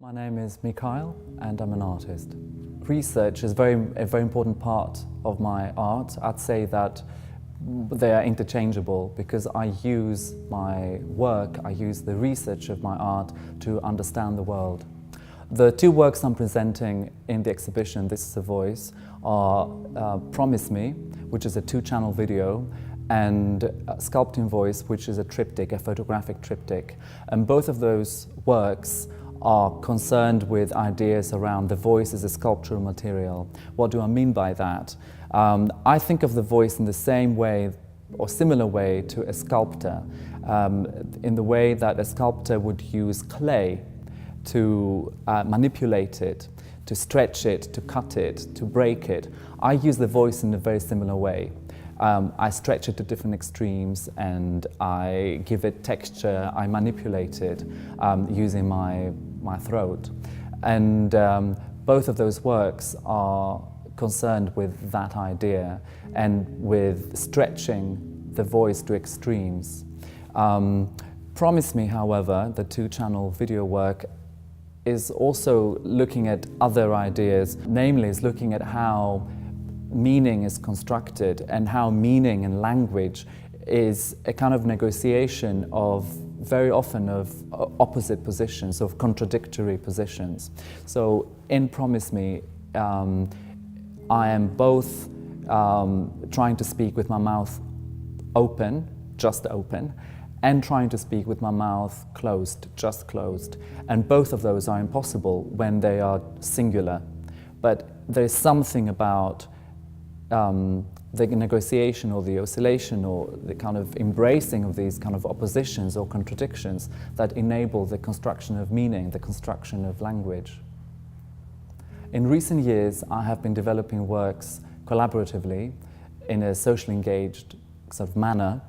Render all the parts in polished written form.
My name is Mikhail and I'm an artist. Research is a very important part of my art. I'd say that they are interchangeable because I use my work, I use the research of my art to understand the world. The two works I'm presenting in the exhibition, This is a Voice, are Promise Me, which is a 2-channel video, and Sculpting Voice, which is a triptych, a photographic triptych. And both of those works are concerned with ideas around the voice as a sculptural material. What do I mean by that? I think of the voice in the same way or similar way to a sculptor, in the way that a sculptor would use clay to manipulate it, to stretch it, to cut it, to break it. I use the voice in a very similar way. I stretch it to different extremes and I give it texture, I manipulate it using my throat. And both of those works are concerned with that idea and with stretching the voice to extremes. Promise Me, however, the 2-channel video work, is also looking at other ideas, namely is looking at how meaning is constructed and how meaning and language is a kind of negotiation of very often of opposite positions, of contradictory positions. So in Promise Me, I am both trying to speak with my mouth open, just open, and trying to speak with my mouth closed, just closed. And both of those are impossible when they are singular. But there's something about the negotiation or the oscillation or the kind of embracing of these kind of oppositions or contradictions that enable the construction of meaning, the construction of language. In recent years, I have been developing works collaboratively in a socially engaged sort of manner,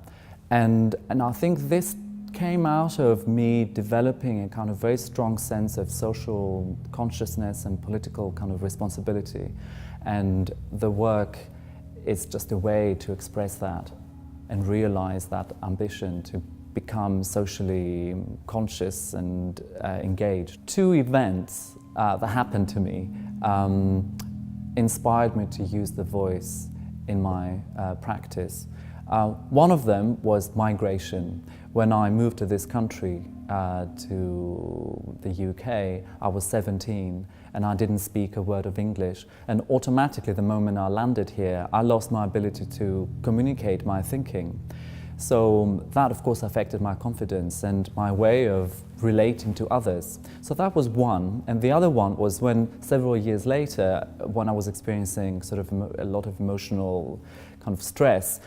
and I think this came out of me developing a kind of very strong sense of social consciousness and political kind of responsibility. And the work is just a way to express that and realize that ambition to become socially conscious and engaged. 2 events that happened to me inspired me to use the voice in my practice. One of them was migration. When I moved to this country, to the UK, I was 17 and I didn't speak a word of English. And automatically, the moment I landed here, I lost my ability to communicate my thinking. So that, of course, affected my confidence and my way of relating to others. So that was one. And the other one was when several years later, when I was experiencing sort of a lot of emotional kind of stress,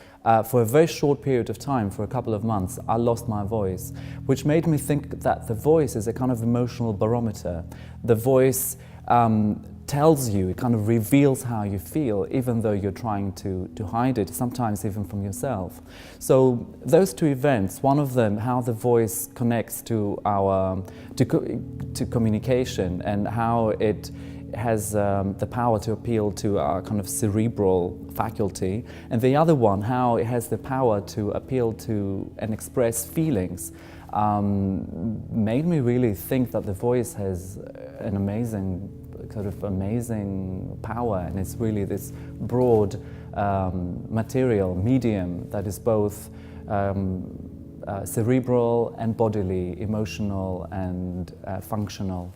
for a very short period of time, for a couple of months, I lost my voice, which made me think that the voice is a kind of emotional barometer. The voice tells you, it kind of reveals how you feel, even though you're trying to hide it, sometimes even from yourself. So those 2 events, one of them, how the voice connects to our to communication and how it has the power to appeal to our kind of cerebral faculty, and the other one, how it has the power to appeal to and express feelings, made me really think that the voice has an amazing power, and it's really this broad material, medium that is both cerebral and bodily, emotional and functional.